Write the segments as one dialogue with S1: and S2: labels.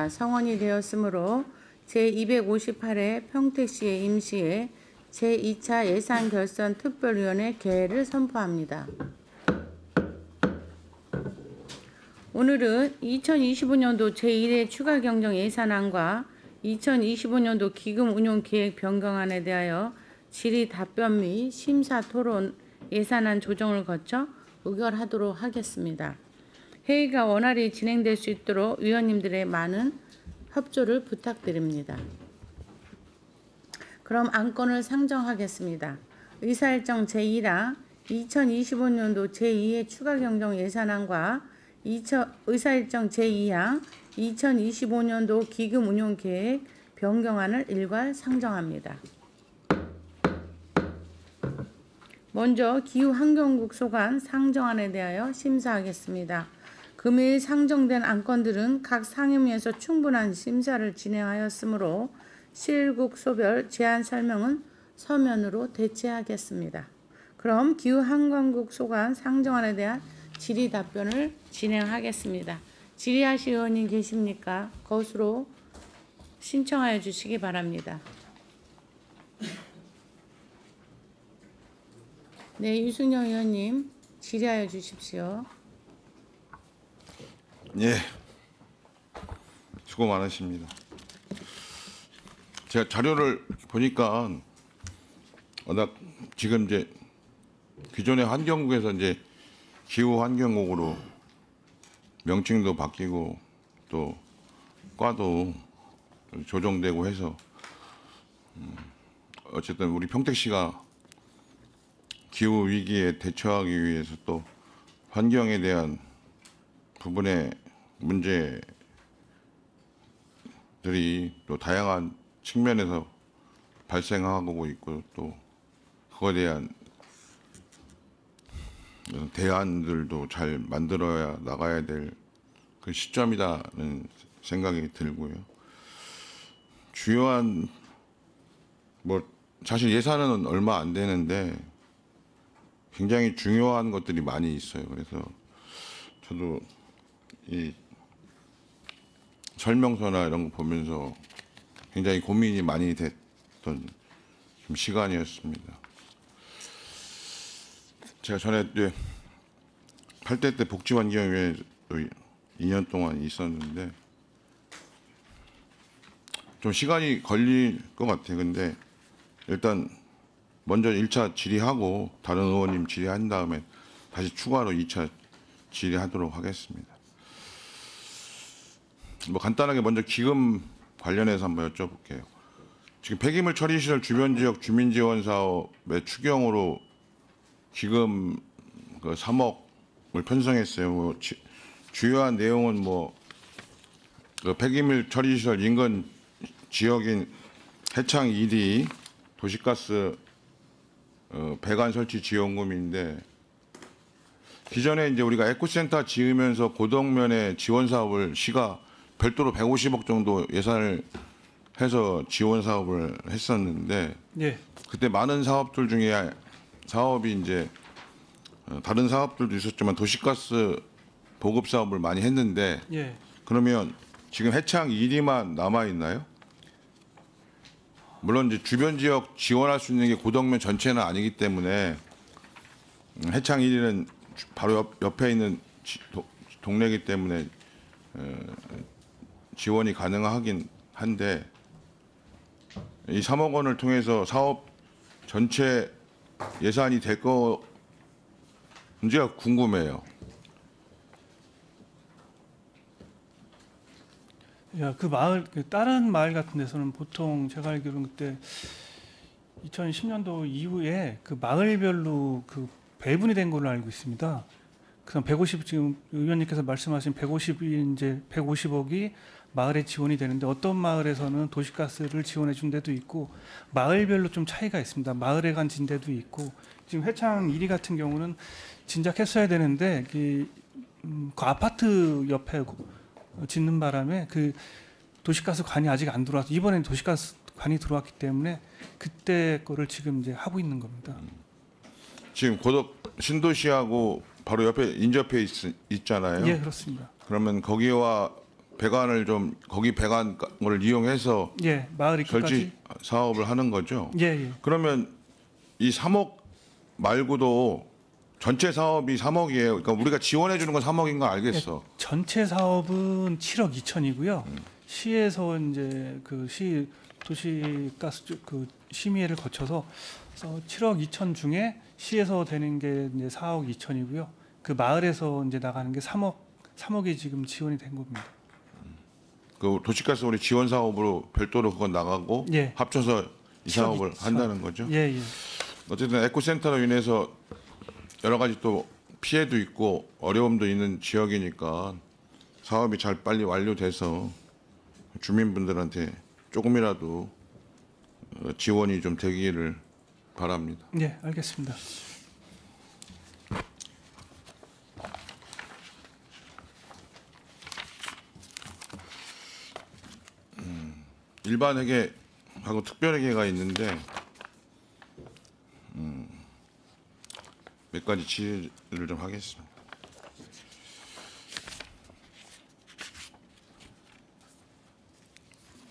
S1: 성원이 되었으므로 제258회 평택시의 임시회 제2차 예산결선특별위원회 개회를 선포합니다. 오늘은 2025년도 제1회 추가경정 예산안과 2025년도 기금운용계획 변경안에 대하여 질의 답변 및 심사 토론 예산안 조정을 거쳐 의결하도록 하겠습니다. 회의가 원활히 진행될 수 있도록 위원님들의 많은 협조를 부탁드립니다. 그럼 안건을 상정하겠습니다. 의사일정 제1항 2025년도 제2회 추가경정 예산안과 의사일정 제2항 2025년도 기금운용계획 변경안을 일괄 상정합니다. 먼저 기후환경국 소관 상정안에 대하여 심사하겠습니다. 금일 상정된 안건들은 각 상임위에서 충분한 심사를 진행하였으므로 실국 소별 제안 설명은 서면으로 대체하겠습니다. 그럼 기후환경국 소관 상정안에 대한 질의 답변을 진행하겠습니다. 질의하실 의원님 계십니까? 것으로 신청하여 주시기 바랍니다. 네, 유승영 의원님 질의하여 주십시오.
S2: 예, 수고 많으십니다. 제가 자료를 보니까 워낙 지금 이제 기존의 환경국에서 이제 기후환경국으로 명칭도 바뀌고 또 과도 조정되고 해서 어쨌든 우리 평택시가 기후 위기에 대처하기 위해서 또 환경에 대한 부분의 문제들이 또 다양한 측면에서 발생하고 있고 또 그거에 대한 대안들도 잘 만들어야 나가야 될 그 시점이라는 생각이 들고요. 주요한 사실 예산은 얼마 안 되는데 굉장히 중요한 것들이 많이 있어요. 그래서 저도 이 설명서나 이런 거 보면서 굉장히 고민이 많이 됐던 좀 시간이었습니다. 제가 전에 8대 때 복지환경위원회에 2년 동안 있었는데 좀 시간이 걸릴 것 같아요. 근데 일단 먼저 1차 질의하고 다른 의원님 질의한 다음에 다시 추가로 2차 질의하도록 하겠습니다. 간단하게 먼저 기금 관련해서 한번 여쭤볼게요. 지금 폐기물 처리시설 주변 지역 주민지원 사업의 추경으로 기금 3억을 편성했어요. 주요한 내용은 폐기물 처리시설 인근 지역인 해창 1위 도시가스 배관 설치 지원금인데 기존에 이제 우리가 에코센터 지으면서 고덕면에 지원 사업을 시가 별도로 150억 정도 예산을 해서 지원 사업을 했었는데
S3: 예.
S2: 그때 많은 사업들 중에 사업이 이제 다른 사업들도 있었지만 도시가스 보급 사업을 많이 했는데
S3: 예.
S2: 그러면 지금 해창 1위만 남아 있나요? 물론 이제 주변 지역 지원할 수 있는 게 고덕면 전체는 아니기 때문에 해창 1위는 바로 옆에 있는 동네이기 때문에 지원이 가능하긴 한데 이 3억 원을 통해서 사업 전체 예산이 될 건지가 궁금해요.
S3: 야, 그 마을, 다른 마을 같은 데서는 보통 제가 알기로는 그때 2010년도 이후에 그 마을별로 그 배분이 된 걸로 알고 있습니다. 그럼 150 지금 의원님께서 말씀하신 150이 이제 150억이 마을에 지원이 되는데 어떤 마을에서는 도시가스를 지원해 준 데도 있고 마을별로 좀 차이가 있습니다. 마을에 간 진데도 있고 지금 해창 1위 같은 경우는 진작 했어야 되는데 그 아파트 옆에 짓는 바람에 그 도시가스 관이 아직 안 들어와서 이번엔 도시가스 관이 들어왔기 때문에 그때 거를 지금 이제 하고 있는 겁니다.
S2: 지금 고덕 신도시하고 바로 옆에 인접해 있잖아요.
S3: 예, 그렇습니다.
S2: 그러면 거기와 배관을 좀 거기 배관을 이용해서
S3: 예, 마을 입구까지.
S2: 절지 사업을 하는 거죠.
S3: 예, 예.
S2: 그러면 이 3억 말고도 전체 사업이 3억이에요. 그러니까 우리가 지원해 주는 건 3억인 거 알겠어.
S3: 전체 사업은 7억 2천이고요. 시에서 이제 그 시 도시가스 그 심의회를 거쳐서 7억 2천 중에 시에서 되는 게 이제 4억 2천이고요. 그 마을에서 이제 나가는 게 3억이 지금 지원이 된 겁니다.
S2: 그 도시가스 우리 지원 사업으로 별도로 그건 나가고
S3: 예.
S2: 합쳐서 이
S3: 7억
S2: 사업을
S3: 2천.
S2: 한다는 거죠.
S3: 예, 예.
S2: 어쨌든 에코센터로 인해서 여러 가지 또 피해도 있고 어려움도 있는 지역이니까 사업이 잘 빨리 완료돼서 주민분들한테 조금이라도 지원이 좀 되기를 바랍니다.
S3: 예, 알겠습니다.
S2: 일반 회계하고 특별 회계가 있는데 몇 가지 질의를 좀 하겠습니다.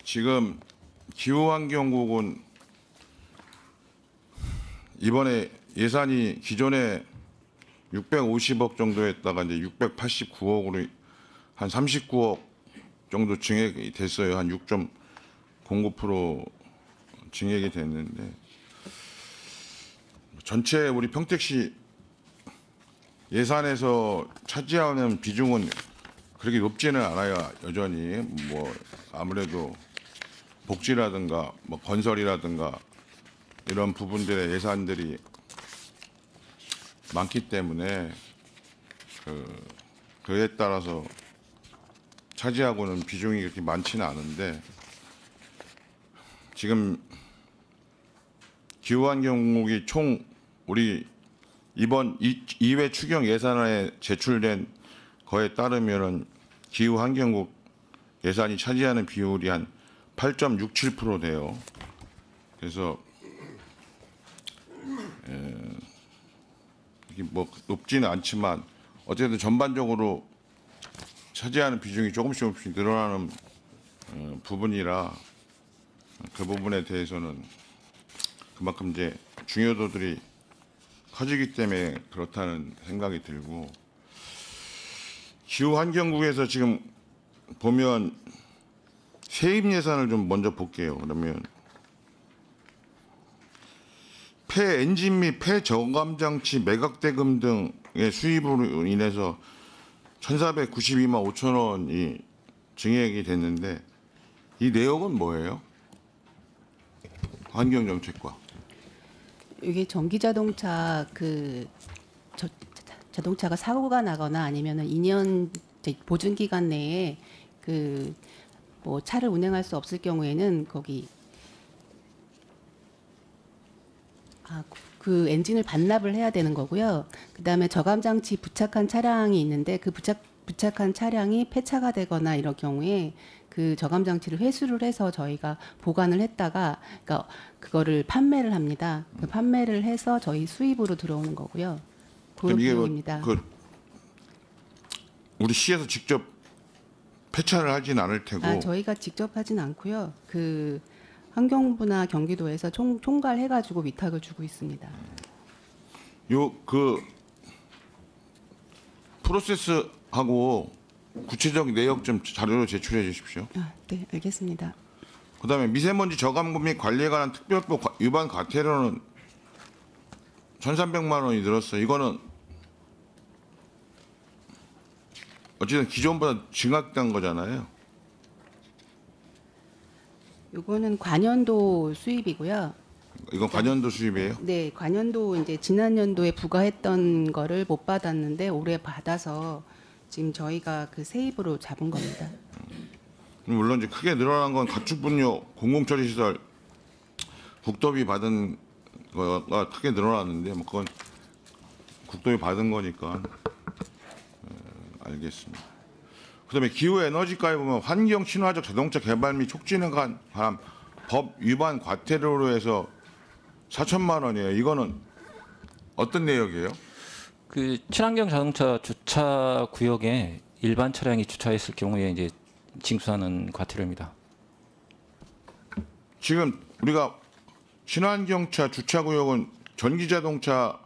S2: 지금 기후환경국은 이번에 예산이 기존에 650억 정도였다가 이제 689억으로 한 39억 정도 증액이 됐어요. 한 6.09% 증액이 됐는데 전체 우리 평택시 예산에서 차지하는 비중은 그렇게 높지는 않아요. 여전히 뭐 아무래도 복지라든가 뭐 건설이라든가 이런 부분들의 예산들이 많기 때문에 그에 따라서 차지하고는 비중이 그렇게 많지는 않은데 지금 기후환경국이 총 우리 이번 2회 추경 예산안에 제출된 거에 따르면은 기후환경국 예산이 차지하는 비율이 한 8.67% 돼요. 그래서 이게 뭐 높지는 않지만 어쨌든 전반적으로 차지하는 비중이 조금씩 늘어나는 부분이라 그 부분에 대해서는 그만큼 이제 중요도들이 커지기 때문에 그렇다는 생각이 들고 기후환경국에서 지금 보면 세입 예산을 좀 먼저 볼게요. 그러면 폐 엔진 및 폐 저감 장치 매각 대금 등의 수입으로 인해서 1,492만 5천 원이 증액이 됐는데 이 내역은 뭐예요? 환경정책과
S4: 이게 전기 자동차 자동차가 사고가 나거나 아니면은 2년 보증 기간 내에 그 뭐 차를 운행할 수 없을 경우에는 거기 그 엔진을 반납을 해야 되는 거고요. 그다음에 저감 장치 부착한 차량이 있는데 그 부착한 차량이 폐차가 되거나 이럴 경우에 그 저감 장치를 회수를 해서 저희가 보관을 했다가 그러니까 그거를 판매를 합니다. 그 판매를 해서 저희 수입으로 들어오는 거고요. 그
S2: 그럼 이게
S4: 비용입니다.
S2: 우리 시에서 직접 폐차를 하진 않을 테고
S4: 저희가 직접 하진 않고요. 그 환경부나 경기도에서 총괄해가지고 위탁을 주고 있습니다.
S2: 요 그 프로세스하고 구체적 내역 좀 자료로 제출해 주십시오.
S4: 네, 알겠습니다.
S2: 그다음에 미세먼지 저감금 및 관리에 관한 특별법 위반 과태료는 1,300만 원이 늘었어요. 이거는 어쨌든 기존보다 증액된 거잖아요.
S4: 요거는 관연도 수입이고요.
S2: 이건 관연도 수입이에요?
S4: 네, 관연도 이제 지난 연도에 부과했던 거를 못 받았는데 올해 받아서 지금 저희가 그 세입으로 잡은 겁니다.
S2: 물론 이제 크게 늘어난 건 가축분뇨 공공처리시설 국도비 받은 거가 크게 늘어났는데 뭐 그건 국도비 받은 거니까 알겠습니다. 그다음에 기후 에너지가에 보면 환경 친화적 자동차 개발 및 촉진에 관한 법 위반 과태료로 해서 4천만 원이에요. 이거는 어떤 내역이에요?
S5: 그 친환경 자동차 주차 구역에 일반 차량이 주차했을 경우에 이제 징수하는 과태료입니다.
S2: 지금 우리가 친환경차 주차구역은 전기자동차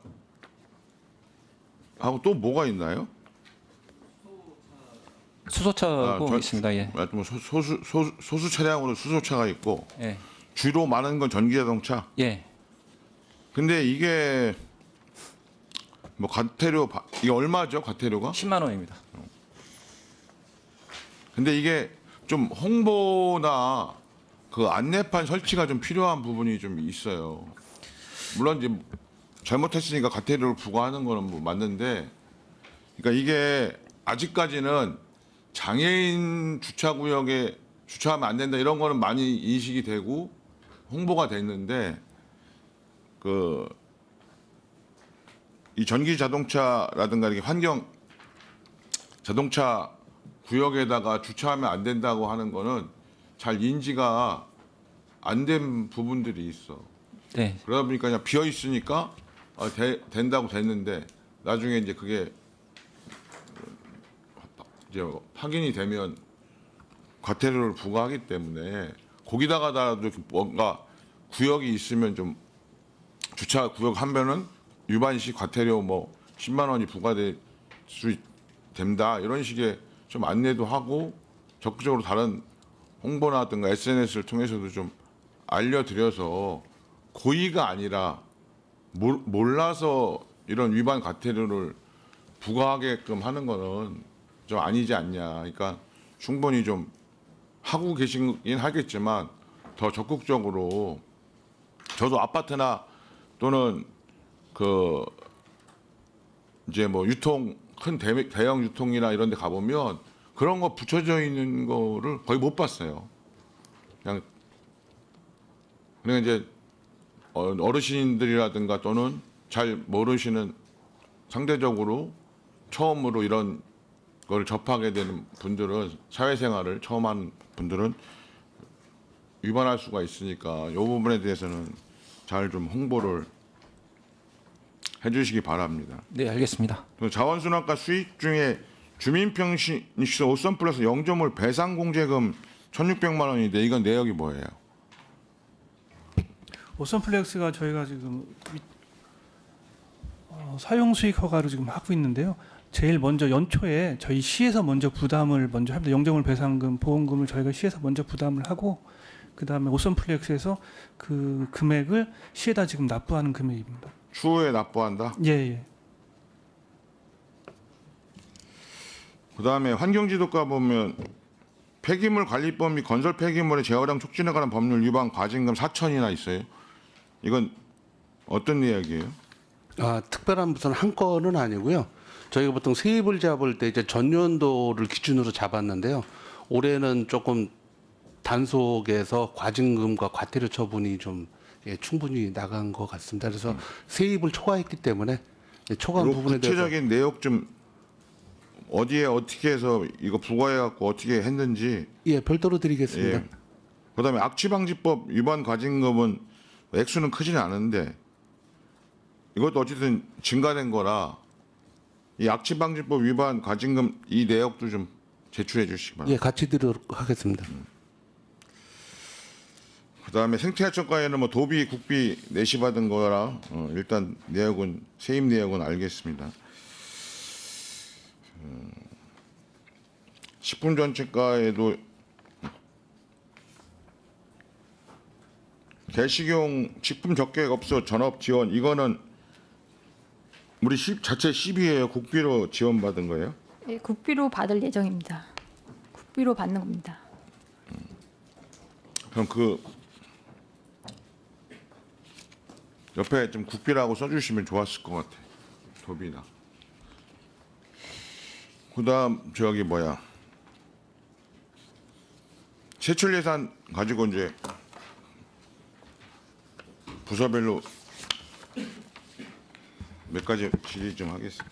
S2: 하고 또 뭐가 있나요?
S5: 수소차고 있습니다. 예.
S2: 뭐 소수 차량으로 수소차가 있고
S5: 예.
S2: 주로 많은 건 전기자동차.
S5: 예.
S2: 근데 이게 뭐 과태료 이게 얼마죠? 과태료가?
S5: 10만 원입니다.
S2: 근데 이게 좀 홍보나 그 안내판 설치가 좀 필요한 부분이 좀 있어요. 물론 이제 잘못했으니까 과태료를 부과하는 거는 뭐 맞는데, 그러니까 이게 아직까지는 장애인 주차구역에 주차하면 안 된다 이런 거는 많이 인식이 되고 홍보가 됐는데, 이 전기 자동차라든가 이렇게 환경 자동차 구역에다가 주차하면 안 된다고 하는 거는 잘 인지가 안 된 부분들이 있어.
S5: 네.
S2: 그러다 보니까 그냥 비어 있으니까 된다고 됐는데 나중에 이제 그게 이제 확인이 되면 과태료를 부과하기 때문에 거기다가라도 뭔가 구역이 있으면 좀 주차 구역 하면은 위반 시 과태료 뭐 10만 원이 부과될 수 된다 이런 식의 좀 안내도 하고 적극적으로 다른 홍보나든가 SNS를 통해서도 좀 알려드려서 고의가 아니라 몰라서 이런 위반 과태료를 부과하게끔 하는 거는 좀 아니지 않냐. 그러니까 충분히 좀 하고 계시긴 하겠지만 더 적극적으로 저도 아파트나 또는 이제 뭐 유통 큰 대형 유통이나 이런 데 가보면 그런 거 붙여져 있는 거를 거의 못 봤어요. 그냥 이제 어르신들이라든가 또는 잘 모르시는 상대적으로 처음으로 이런 걸 접하게 되는 분들은 사회생활을 처음 하는 분들은 위반할 수가 있으니까 이 부분에 대해서는 잘 좀 홍보를 해주시기 바랍니다.
S5: 네, 알겠습니다.
S2: 자원순환가 수익 중에 주민평시시설 5선 플러스 영조물 배상공제금 1,600만 원인데 이건 내역이 뭐예요?
S3: 오션플렉스가 저희가 지금 사용 수익 허가를 지금 하고 있는데요. 제일 먼저 연초에 저희 시에서 먼저 부담을 먼저 합니다. 영정물 배상금, 보험금을 저희가 시에서 먼저 부담을 하고 그 다음에 오션플렉스에서 그 금액을 시에다 지금 납부하는 금액입니다.
S2: 추후에 납부한다?
S3: 예, 예.
S2: 그다음에 환경지도과 보면 폐기물 관리법 및 건설 폐기물의 재활용 촉진에 관한 법률 위반 과징금 4천이나 있어요. 이건 어떤 내역이에요?
S6: 특별한 무슨 한 건은 아니고요. 저희가 보통 세입을 잡을 때 이제 전년도를 기준으로 잡았는데요. 올해는 조금 단속에서 과징금과 과태료 처분이 좀 충분히 나간 것 같습니다. 그래서 세입을 초과했기 때문에 초과한 부분에 대해서
S2: 구체적인 내역 좀 어디에 어떻게 해서 이거 부과해 갖고 어떻게 했는지
S6: 별도로 드리겠습니다.
S2: 예. 그다음에 악취방지법 위반 과징금은 액수는 크지는 않은데 이것도 어쨌든 증가된 거라 이 악취방지법 위반 과징금 이 내역도 좀 제출해 주시기 바랍니다.
S6: 같이 드리도록 하겠습니다.
S2: 그다음에 생태하천가에는 뭐 도비, 국비 내시받은 거라 일단 내역은 세입 내역은 알겠습니다. 식품전체가에도 개식용 식품적객업소 전업 지원 이거는 우리 자체 시비예요. 국비로 지원받은 거예요?
S7: 네, 국비로 받을 예정입니다. 국비로 받는 겁니다.
S2: 그럼 옆에 좀 국비라고 써주시면 좋았을 것 같아. 도비나. 그다음 세출 예산 가지고 이제 부서별로 몇 가지 질의 좀 하겠습니다.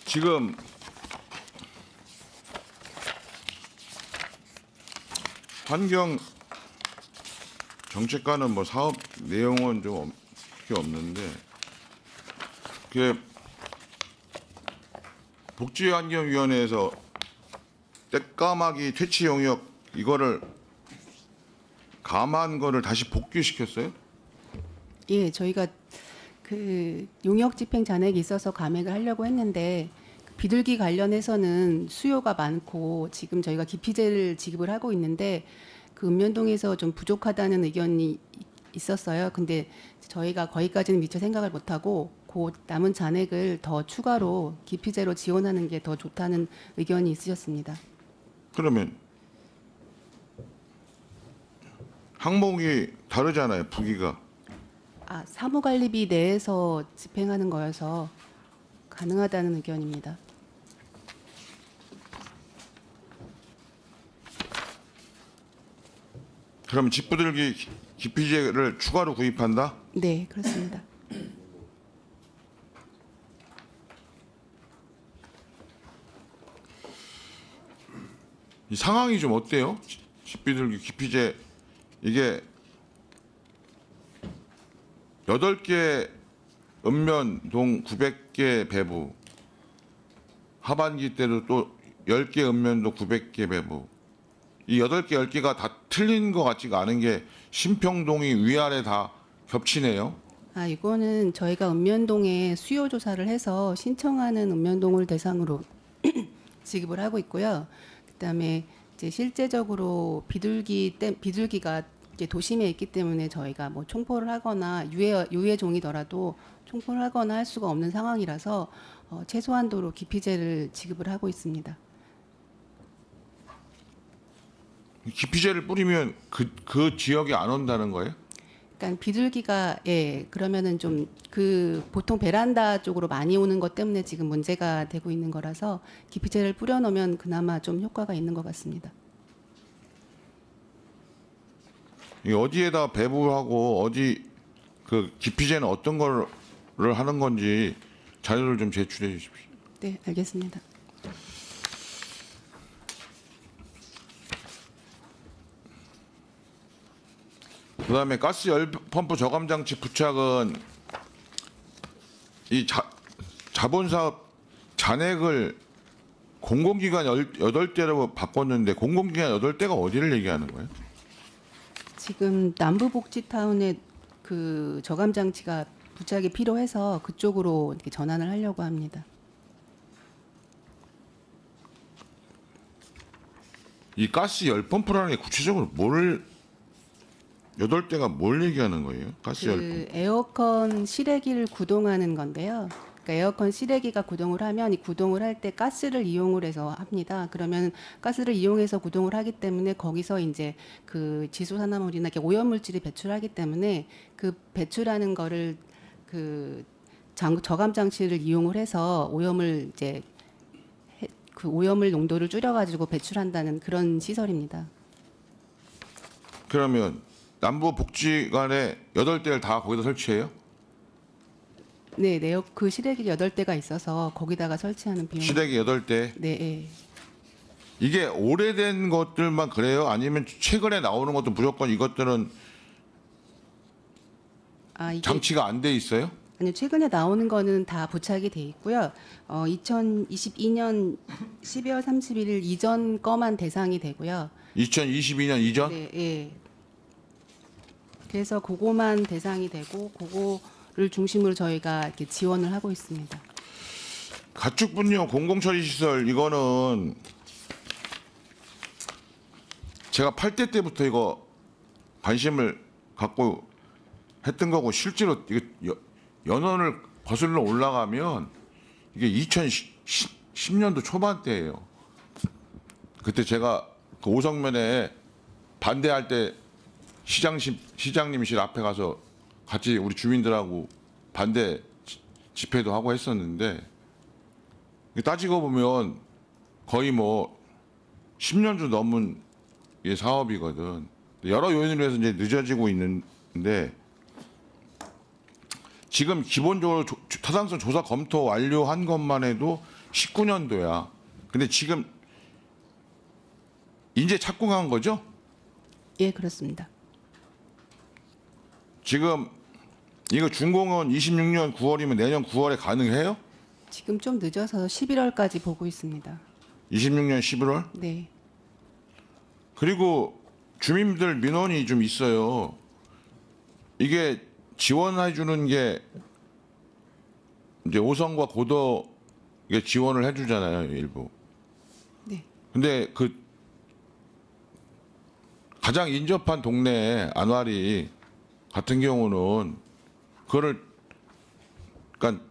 S2: 지금 환경 정책과는 뭐 사업 내용은 좀 없는데 그 복지환경위원회에서 떼까마귀 퇴치 용역 이거를 감한 거를 다시 복귀시켰어요?
S4: 예, 저희가 그 용역 집행 잔액이 있어서 감액을 하려고 했는데 비둘기 관련해서는 수요가 많고 지금 저희가 기피제를 지급을 하고 있는데 그 읍면동에서 좀 부족하다는 의견이 있었어요. 근데 저희가 거기까지는 미처 생각을 못하고 그 남은 잔액을 더 추가로 기피제로 지원하는 게 더 좋다는 의견이 있으셨습니다.
S2: 그러면 항목이 다르잖아요, 부기가.
S4: 아, 사무관리비 내에서 집행하는 거여서 가능하다는 의견입니다.
S2: 그럼 집부들기 기피제를 추가로 구입한다?
S4: 네, 그렇습니다.
S2: 이 상황이 좀 어때요? 집비둘기 기피제 이게 8개 읍면동 900개 배부 하반기 때도 또 10개 읍면동 900개 배부 이 8개 10개가 다 틀린 것 같지가 않은 게 신평동이 위아래 다 겹치네요.
S4: 아, 이거는 저희가 읍면동에 수요 조사를 해서 신청하는 읍면동을 대상으로 지급을 하고 있고요. 그다음에 이제 실제적으로 비둘기가 이제 도심에 있기 때문에 저희가 뭐 총포를 하거나 유해 종이더라도 총포를 하거나 할 수가 없는 상황이라서 최소한도로 기피제를 지급을 하고 있습니다.
S2: 기피제를 뿌리면 그 지역에 안 온다는 거예요?
S4: 그러니까 비둘기가 그러면은 좀 그 보통 베란다 쪽으로 많이 오는 것 때문에 지금 문제가 되고 있는 거라서 기피제를 뿌려놓으면 그나마 좀 효과가 있는 것 같습니다.
S2: 이 어디에다 배부하고 어디 그 기피제는 어떤 거를 하는 건지 자료를 좀 제출해 주십시오.
S4: 네, 알겠습니다.
S2: 그다음에 가스 열 펌프 저감 장치 부착은 이 자본 사업 잔액을 공공기관 8대로 바꿨는데 공공기관 8대가 어디를 얘기하는 거예요?
S4: 지금 남부복지타운에 그 저감 장치가 부착이 필요해서 그쪽으로 이렇게 전환을 하려고 합니다.
S2: 이 가스 열 펌프라는 게 구체적으로 뭘 8대가 뭘 얘기하는 거예요? 가스 열 펌프.
S4: 그 에어컨 실외기를 구동하는 건데요. 그러니까 에어컨 실외기가 구동을 하면 이 구동을 할 때 가스를 이용을 해서 합니다. 그러면 가스를 이용해서 구동을 하기 때문에 거기서 이제 그 지소산화물이나 이렇게 오염물질이 배출하기 때문에 그 배출하는 거를 그 저감 장치를 이용을 해서 오염을 이제 그 오염물 농도를 줄여가지고 배출한다는 그런 시설입니다.
S2: 그러면 남부 복지관에 8대를 다 거기다 설치해요?
S4: 네, 그 실외기 8대가 있어서 거기다가 설치하는 비용.
S2: 시댁이 8대.
S4: 네, 예.
S2: 이게 오래된 것들만 그래요? 아니면 최근에 나오는 것도 무조건 이것들은
S4: 이게
S2: 장치가 안 돼 있어요?
S4: 아니요, 최근에 나오는 거는 다 부착이 돼 있고요. 2022년 12월 31일 이전 거만 대상이 되고요.
S2: 2022년 이전?
S4: 네, 예. 그래서 그거만 대상이 되고 그거를 중심으로 저희가 이렇게 지원을 하고 있습니다.
S2: 가축 분뇨 공공처리 시설 이거는 제가 8대 때부터 이거 관심을 갖고 했던 거고 실제로 이거 연원을 거슬러 올라가면 이게 2010년도 초반대예요. 그때 제가 그 오성면에 반대할 때 시장님실 앞에 가서 같이 우리 주민들하고 반대 집회도 하고 했었는데 따지고 보면 거의 뭐 10년도 넘은 사업이거든. 여러 요인으로 해서 이제 늦어지고 있는데 지금 기본적으로 타당성 조사 검토 완료한 것만 해도 19년도야. 근데 지금 이제 착공한 거죠?
S4: 예, 그렇습니다.
S2: 지금 이거 준공은 26년 9월이면 내년 9월에 가능해요?
S4: 지금 좀 늦어서 11월까지 보고 있습니다.
S2: 26년 11월?
S4: 네.
S2: 그리고 주민들 민원이 좀 있어요. 이게 지원해 주는 게 이제 5성과 고덕에 지원을 해주잖아요, 일부.
S4: 네.
S2: 근데 그 가장 인접한 동네 안와리 같은 경우는 그거를 그러니까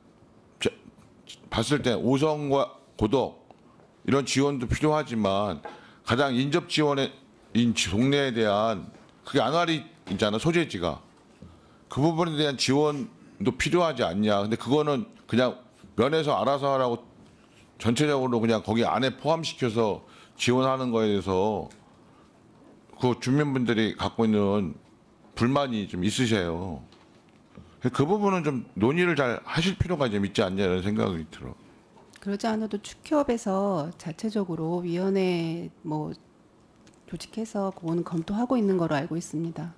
S2: 봤을 때 5성과 고덕 이런 지원도 필요하지만 가장 인접 지원인 동네에 대한 그게 안와리잖아, 소재지가. 그 부분에 대한 지원도 필요하지 않냐. 근데 그거는 그냥 면에서 알아서 하라고 전체적으로 그냥 거기 안에 포함시켜서 지원하는 거에 대해서 그 주민분들이 갖고 있는 불만이 좀 있으세요. 그 부분은 좀 논의를 잘 하실 필요가 좀 있지 않냐 이런 생각이 들어.
S4: 그러지 않아도 축협에서 자체적으로 위원회 뭐 조직해서 그거는 검토하고 있는 거로 알고 있습니다.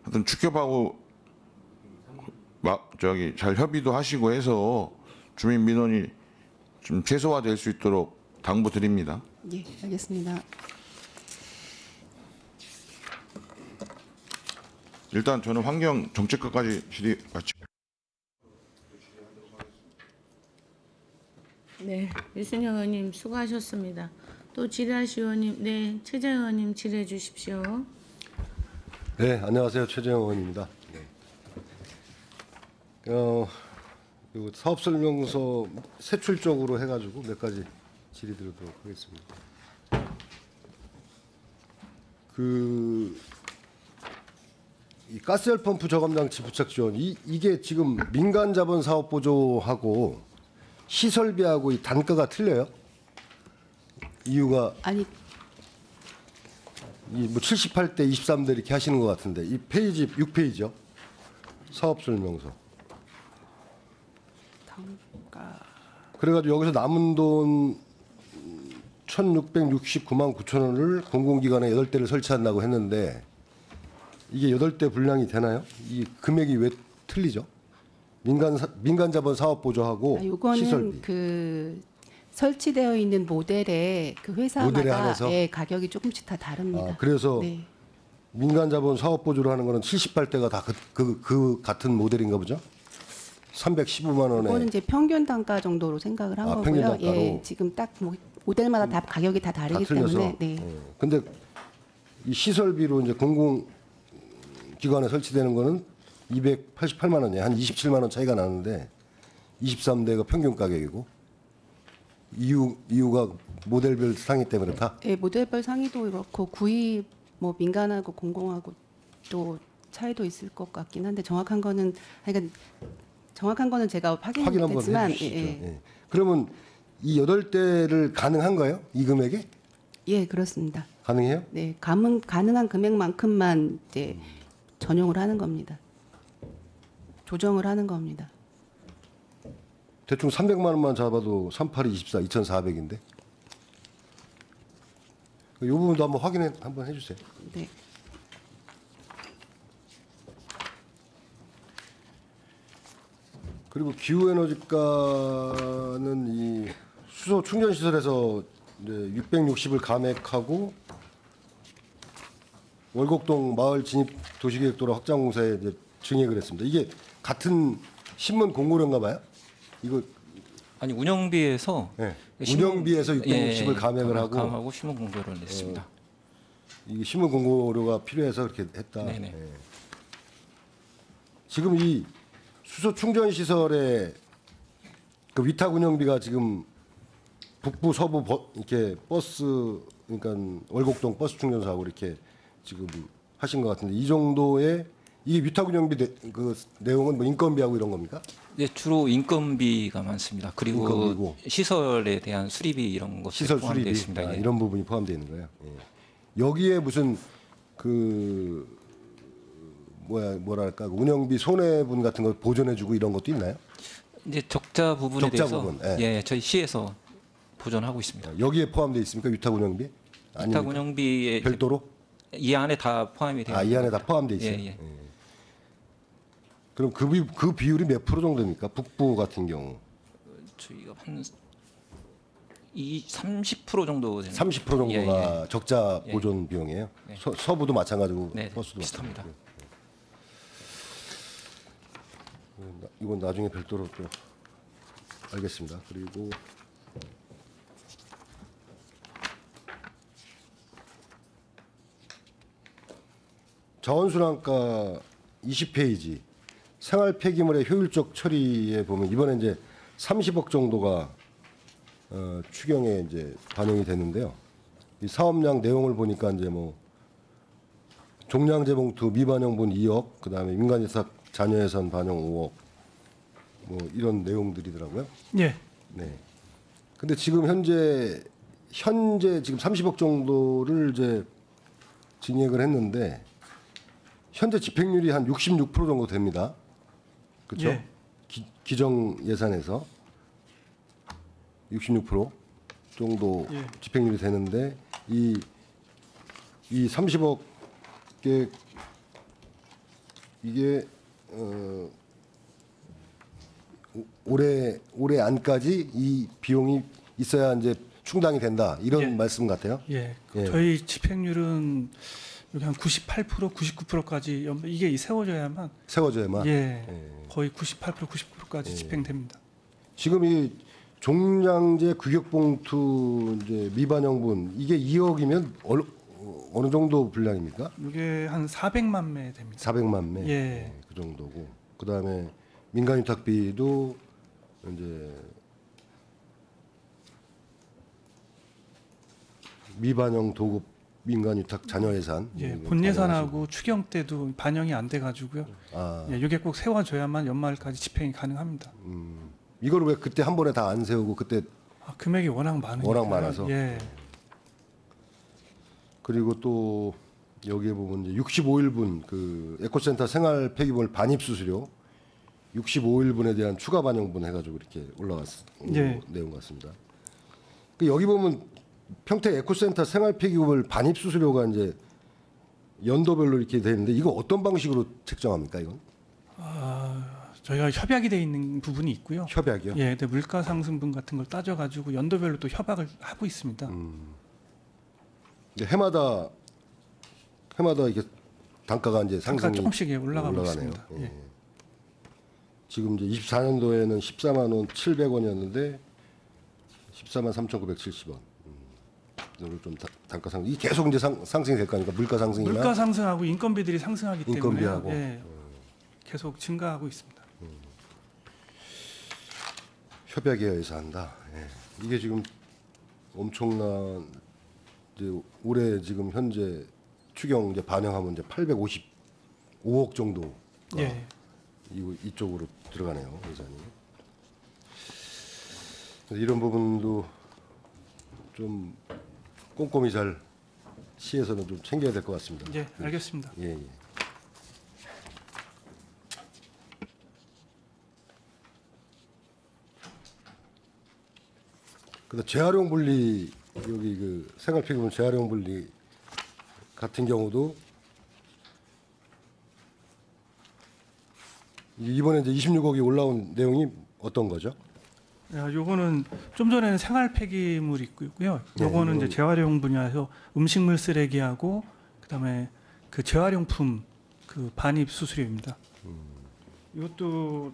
S2: 하여튼 축협하고 잘 협의도 하시고 해서 주민 민원이 좀 최소화될 수 있도록 당부드립니다.
S4: 예, 알겠습니다.
S2: 일단 저는 환경 정책과까지 질의 마치고.
S1: 네, 유순영 의원님 수고하셨습니다. 또 질의하실 의원님, 네, 최재형 의원님 질의해 주십시오.
S8: 네, 안녕하세요. 최재형 의원입니다. 네. 그리고 사업 설명서 세출적으로 해가지고 몇 가지 질의드리도록 하겠습니다. 이 가스열 펌프 저감장치 부착 지원 이게 지금 민간 자본 사업 보조하고 시설비하고 이 단가가 틀려요? 이유가
S4: 아니,
S8: 이 뭐 78대 23대 이렇게 하시는 것 같은데 이 페이지 6페이지요. 사업 설명서.
S4: 단가
S8: 그래가지고 여기서 남은 돈 1,669만 9천 원을 공공기관에 8대를 설치한다고 했는데 이게 8대 분량이 되나요? 이 금액이 왜 틀리죠? 민간 자본 사업 보조하고
S4: 이거는
S8: 시설비.
S4: 그 설치되어 있는 모델에 그
S8: 모델에
S4: 회사마다
S8: 한해서?
S4: 예, 가격이 조금씩 다 다릅니다.
S8: 아, 그래서
S4: 네.
S8: 민간 자본 사업 보조를 하는 거는 78대가 다 그 같은 모델인가 보죠? 315만 원에
S4: 이거는 이제 평균 단가 정도로 생각을 한
S8: 아, 평균
S4: 거고요.
S8: 단가로?
S4: 예, 지금 딱 모델마다 다 가격이 다
S8: 다
S4: 다르기
S8: 틀려서.
S4: 때문에 네.
S8: 근데 이 시설비로 이제 공공 기관에 설치되는 거는 288만 원이에요. 한 27만 원 차이가 나는데 23대가 평균 가격이고 이유가 모델별 상위 때문에 다.
S4: 예, 모델별 상위도 그렇고 구입 뭐 민간하고 공공하고 또 차이도 있을 것 같긴 한데 정확한 거는 제가
S8: 확인
S4: 확인은
S8: 한번
S4: 못했지만
S8: 해주시죠.
S4: 예,
S8: 예. 그러면 이 8대를 가능한 거예요? 이 금액에?
S4: 예, 그렇습니다.
S8: 가능해요?
S4: 네, 가능한 금액만큼만 이제 전용을 하는 겁니다. 조정을 하는 겁니다.
S8: 대충 300만 원만 잡아도 38이 24, 2,400인데. 이 부분도 한번 확인해 한번 해주세요.
S4: 네.
S8: 그리고 기후에너지과는 이 수소 충전 시설에서 이제 660을 감액하고 월곡동 마을 진입 도시계획도로 확장 공사에 이제 증액을 했습니다. 이게 같은 신문 공고료인가 봐요? 이거
S5: 아니 운영비에서
S8: 네.
S5: 신문-
S8: 운영비에서 660을 감액을 하고
S5: 감하고 신문 공고를 냈습니다.
S8: 이게 신문 공고료가 필요해서 그렇게 했다.
S5: 네네.
S8: 예. 지금 이 수소 충전 시설의 그 위탁 운영비가 지금 북부 서부 이렇게 버스 그러니까 월곡동 버스 충전소하고 이렇게 지금 하신 것 같은데 이 정도의 이 위탁 운영비 그 내용은 뭐 인건비하고 이런 겁니까?
S5: 네, 주로 인건비가 많습니다. 그리고
S8: 인건비고.
S5: 시설에 대한 수리비 이런 것들이
S8: 시설
S5: 포함되어
S8: 수리비
S5: 있습니다. 예.
S8: 이런 부분이 포함되어 있는 거예요. 예. 여기에 무슨 그 뭐랄까 운영비 손해분 같은 거 보전해주고 이런 것도 있나요?
S5: 이제 적자 부분에
S8: 적자
S5: 대해서
S8: 부분, 예.
S5: 예, 저희 시에서 보전하고 있습니다.
S8: 여기에 포함되어 있습니까? 위탁 운영비?
S5: 위탁 운영비에
S8: 별도로?
S5: 이 안에 다 포함이 되어
S8: 이 안에 다 포함되어 있어요.
S5: 예, 예.
S8: 그럼 그 비율이 몇 프로 정도입니까? 북부 같은 경우
S5: 저희가 한 30% 정도 되는
S8: 30% 정도가
S5: 예.
S8: 적자
S5: 예.
S8: 보존 비용이에요.
S5: 네.
S8: 서부도 마찬가지고
S5: 네,
S8: 버스도
S5: 비슷합니다.
S8: 마찬가지고. 이건 나중에 별도로 또 알겠습니다. 그리고 자원순환가 20페이지 생활 폐기물의 효율적 처리에 보면 이번에 이제 30억 정도가 추경에 이제 반영이 되는데요. 이 사업량 내용을 보니까 이제 뭐 종량제 봉투 미반영분 2억, 그다음에 민간예산 잔여예산 반영 5억, 뭐 이런 내용들이더라고요.
S3: 예.
S8: 네. 근데 지금 현재 지금 30억 정도를 이제 증액을 했는데 현재 집행률이 한 66% 정도 됩니다. 그렇죠?
S3: 예.
S8: 기정 예산에서 66% 정도
S3: 예.
S8: 집행률이 되는데 이 30억의 이게 올해 안까지 이 비용이 있어야 이제 충당이 된다 이런
S3: 예.
S8: 말씀 같아요.
S3: 예.
S8: 예.
S3: 저희 집행률은 여기 한 98%, 99%까지 이게 세워져야만
S8: 세워져야만.
S3: 예.
S8: 예.
S3: 거의 98%, 99%까지 집행됩니다.
S8: 지금 이 종량제 규격봉투 이제 미반영분 이게 2억이면 어느 정도 분량입니까?
S3: 이게 한 400만 매 됩니다.
S8: 400만 매.
S3: 예.
S8: 그 정도고. 그다음에 민간 위탁비도 이제 미반영 도급 민간 위탁 잔여 예산.
S3: 예, 본 예산하고 추경 때도 반영이 안 돼 가지고요.
S8: 아,
S3: 예, 이게 꼭 세워줘야만 연말까지 집행이 가능합니다.
S8: 이걸 왜 그때 한 번에 다 안 세우고 그때
S3: 금액이 워낙 많으니까.
S8: 워낙 많아서.
S3: 예.
S8: 그리고 또 여기에 보면 이제 65일분 그 에코센터 생활 폐기물 반입 수수료 65일분에 대한 추가 반영분 해가지고 이렇게 올라갔
S3: 예.
S8: 내용 같습니다. 그 여기 보면 평택 에코센터 생활 폐기물 반입 수수료가 이제 연도별로 이렇게 되는데 이거 어떤 방식으로 책정합니까 이건?
S3: 저희가 협약이 돼 있는 부분이 있고요.
S8: 협약이요?
S3: 예, 근데 물가 상승분 같은 걸 따져가지고 연도별로 또 협약을 하고 있습니다.
S8: 근데 해마다 이게 단가가 이제
S3: 단가
S8: 상승이
S3: 조금씩 올라가고
S8: 올라가네요.
S3: 있습니다.
S8: 예.
S3: 예.
S8: 지금 이제 24년도에는 14만 원 700원이었는데 14만 3,970원. 이걸 좀 단가 상승. 이 계속 이제 상승이 될 거니까 물가 상승이나
S3: 물가 상승하고 인건비들이 상승하기 때문에
S8: 인건비하고.
S3: 예, 계속 증가하고 있습니다.
S8: 협약에 의해서 한다. 예. 이게 지금 엄청난 이제 올해 지금 현재 추경 이제 반영하면 이제 855억 정도가
S3: 예.
S8: 이쪽으로 들어가네요 예산이. 그래서 이런 부분도 좀 꼼꼼히 잘 시에서는 좀 챙겨야 될 것 같습니다.
S3: 예, 알겠습니다.
S8: 예, 예. 근데 재활용 분리 여기 그 생활폐기물 재활용 분리 같은 경우도 이번에 이제 26억이 올라온 내용이 어떤 거죠?
S3: 요거는 좀 전에는 생활 폐기물이 있고요. 요거는
S8: 네,
S3: 이제 재활용 분야에서 음식물 쓰레기하고 그다음에 그 재활용품 그 반입 수수료입니다. 이것도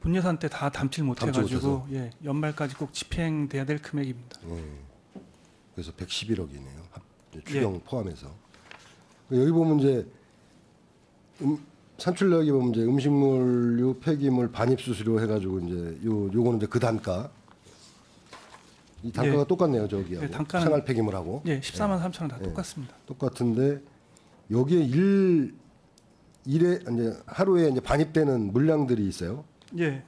S3: 본 예산 때 다 담질 못해가지고 예, 연말까지 꼭 집행돼야 될 금액입니다.
S8: 그래서 111억이네요. 추경 포함해서. 여기 보면 이제 산출력이 보면 이제 음식물류 폐기물 반입 수수료 해가지고 이제 요거는 이제 그 단가. 이 단가가
S3: 예.
S8: 똑같네요 저기하고.
S3: 예, 단가는-
S8: 생활 폐기물하고.
S3: 예, 14만 3천 원 다
S8: 예.
S3: 똑같습니다.
S8: 똑같은데 여기에 일에 이제 하루에 이제 반입되는 물량들이 있어요.
S3: 예,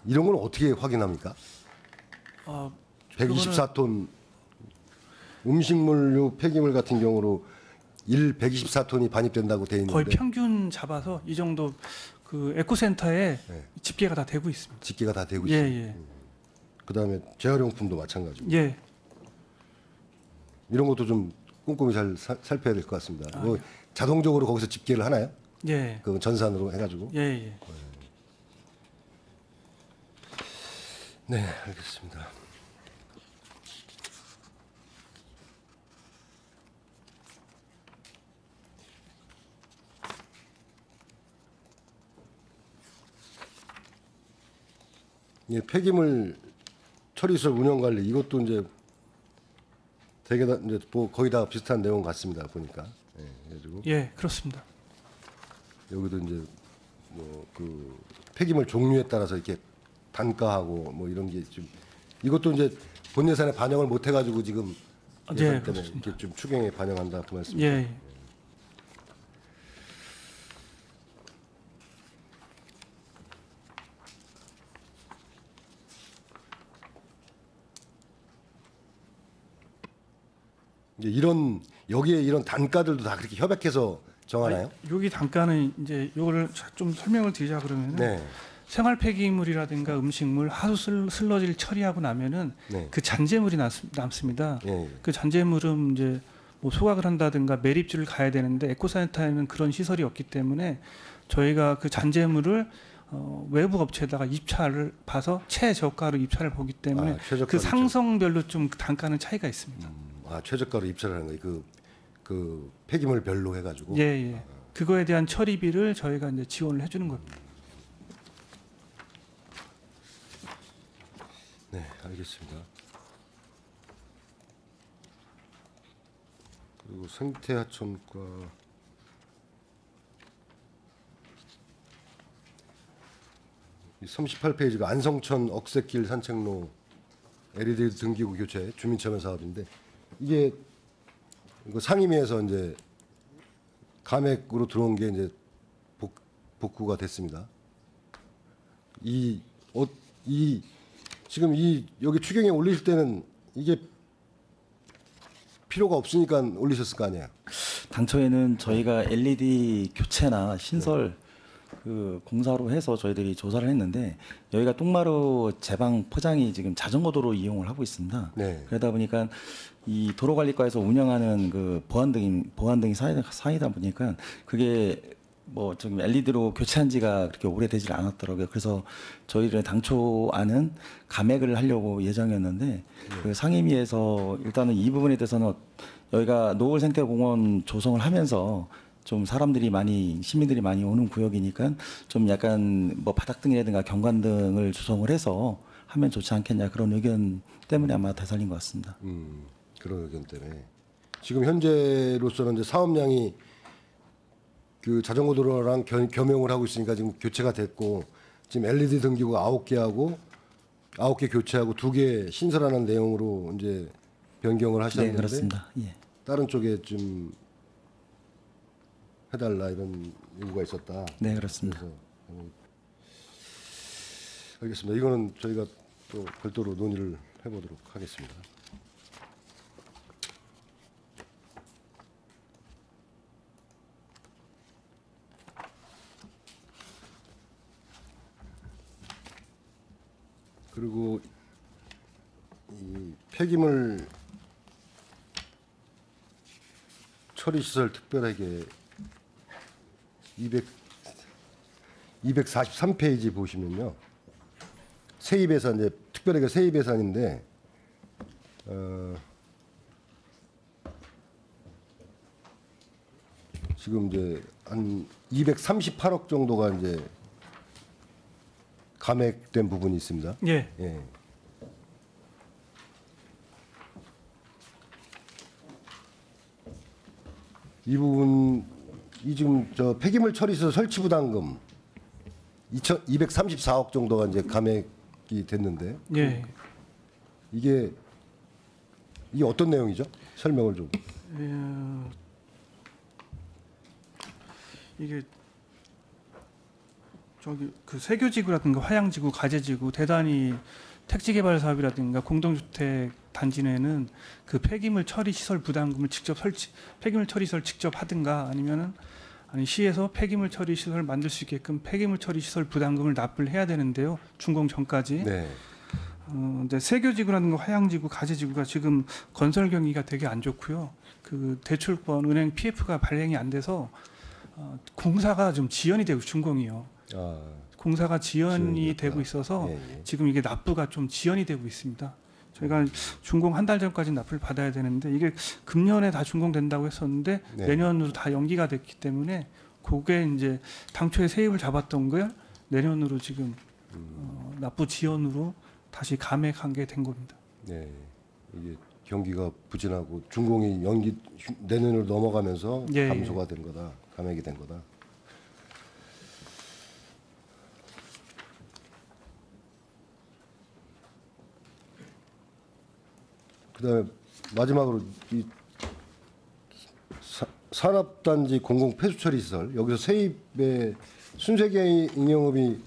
S8: 이런 걸 어떻게 확인합니까? 124톤 음식물류 폐기물 같은 경우로 124톤이 반입된다고 돼 있는데
S3: 거의 평균 잡아서 이 정도 그 에코센터에
S8: 네.
S3: 집계가 다 되고 있습니다.
S8: 집계가 다 되고
S3: 예,
S8: 있어요.
S3: 예,
S8: 그다음에 재활용품도 마찬가지고
S3: 예.
S8: 이런 것도 좀 꼼꼼히 잘 살펴야 될 것 같습니다. 뭐 자동적으로 거기서 집계를 하나요?
S3: 예.
S8: 그 전산으로 해가지고.
S3: 예, 예.
S8: 네, 알겠습니다. 예, 폐기물 처리시설 운영 관리 이것도 이제 되게 다 이제 뭐 거의 다 비슷한 내용 같습니다. 보니까. 예, 그래가지고
S3: 예, 그렇습니다.
S8: 여기도 이제 뭐 그 폐기물 종류에 따라서 이렇게 단가하고 뭐 이런 게 좀 이것도 이제 본 예산에 반영을 못 해가지고 지금
S3: 아,
S8: 예산
S3: 네,
S8: 때문에
S3: 그렇습니다.
S8: 이렇게 좀 추경에 반영한다 그 말씀이죠.
S3: 예, 예.
S8: 이제 이런 여기에 이런 단가들도 다 그렇게 협약해서 정하나요?
S3: 여기 단가는 이제 요거를 좀 설명을 드리자 그러면은
S8: 네.
S3: 생활 폐기물이라든가 음식물, 하수 슬러지를 처리하고 나면은
S8: 네.
S3: 그 잔재물이 남습니다.
S8: 예.
S3: 그 잔재물은 이제 뭐 소각을 한다든가 매립지를 가야 되는데 에코센터에는 그런 시설이 없기 때문에 저희가 그 잔재물을 외부 업체에다가 입찰을 봐서 최저가로 입찰을 보기 때문에
S8: 아, 최저가로
S3: 그 상성별로 좀 단가는 차이가 있습니다.
S8: 아, 최저가로 입찰을 하는 거예요. 그 폐기물별로 해가지고.
S3: 예, 예. 그거에 대한 처리비를 저희가 이제 지원을 해주는 겁니다.
S8: 네, 알겠습니다. 그리고 생태하천과 이 38페이지가 안성천 억새길 산책로 LED 등기구 교체 주민참여 사업인데 이게 이거 상임위에서 이제 감액으로 들어온 게 이제 복구가 됐습니다. 이 지금 여기 추경에 올리실 때는 이게 필요가 없으니까 올리셨을 거 아니에요?
S9: 당초에는 저희가 LED 교체나 신설 그 공사로 해서 저희들이 조사를 했는데 여기가 똥마루 제방 포장이 지금 자전거 도로 이용을 하고 있습니다.
S8: 네.
S9: 그러다 보니까 이 도로관리과에서 운영하는 그 보안등이 사이다 보니까 그게 뭐 지금 LED로 교체한 지가 그렇게 오래되질 않았더라고요. 그래서 저희들은 당초 안은 감액을 하려고 예정이었는데 그 상임위에서 일단은 이 부분에 대해서는 여기가 노을생태공원 조성을 하면서 좀 시민들이 많이 오는 구역이니까 좀 약간 뭐 바닥등이라든가 경관등을 조성을 해서 하면 좋지 않겠냐 그런 의견 때문에 아마 되살린 것 같습니다.
S8: 그런 의견 때문에 지금 현재로서는 이제 사업량이 그 자전거 도로랑 겸용을 하고 있으니까 지금 교체가 됐고 지금 LED 등기구 9개하고 9개 교체하고 2개 신설하는 내용으로 이제 변경을 하셨는데
S9: 네, 그렇습니다. 예.
S8: 다른 쪽에 좀 해달라 이런 요구가 있었다.
S9: 네, 그렇습니다.
S8: 그래서 알겠습니다. 이거는 저희가 또 별도로 논의를 해보도록 하겠습니다. 그리고 이 폐기물 처리시설 특별하게 243페이지 보시면요. 세입 예산 이제 특별하게 세입 예산인데 지금 이제 한 238억 정도가 이제 감액된 부분이 있습니다.
S3: 예.
S8: 예. 이 부분 지금 저 폐기물 처리시설 설치 부담금 234억 정도가 이제 감액이 됐는데
S3: 예.
S8: 이게 어떤 내용이죠? 설명을 좀.
S3: 이게 저기 그 세교지구라든가 화양지구, 가재지구, 대단히 택지개발 사업이라든가 공동주택 단지 내는 그 폐기물 처리 시설 부담금을 직접 폐기물 처리 시설 직접 하든가 아니면은 시에서 폐기물 처리 시설을 만들 수 있게끔 폐기물 처리 시설 부담금을 납부를 해야 되는데요. 준공 전까지.
S8: 네.
S3: 근데 세교지구라든가 화양지구, 가재지구가 지금 건설 경기가 되게 안 좋고요. 그 대출권, 은행 PF가 발행이 안 돼서 공사가 좀 지연이 되고 준공이요. 공사가 지연이
S8: 지연이
S3: 되고
S8: 됐다.
S3: 있어서
S8: 예, 예.
S3: 지금 이게 납부가 좀 지연이 되고 있습니다. 저희가 준공 한 달 전까지 납부를 받아야 되는데 이게 금년에 다 준공된다고 했었는데
S8: 네.
S3: 내년으로 다 연기가 됐기 때문에 그게 이제 당초에 세입을 잡았던 걸 내년으로 지금 납부 지연으로 다시 감액한 게 된 겁니다.
S8: 네, 이게 경기가 부진하고 준공이 연기 내년으로 넘어가면서
S3: 예,
S8: 감소가 된 거다, 감액이 된 거다. 그다음에 마지막으로 이 산업단지 공공폐수처리 시설 여기서 세입의 순세경영업이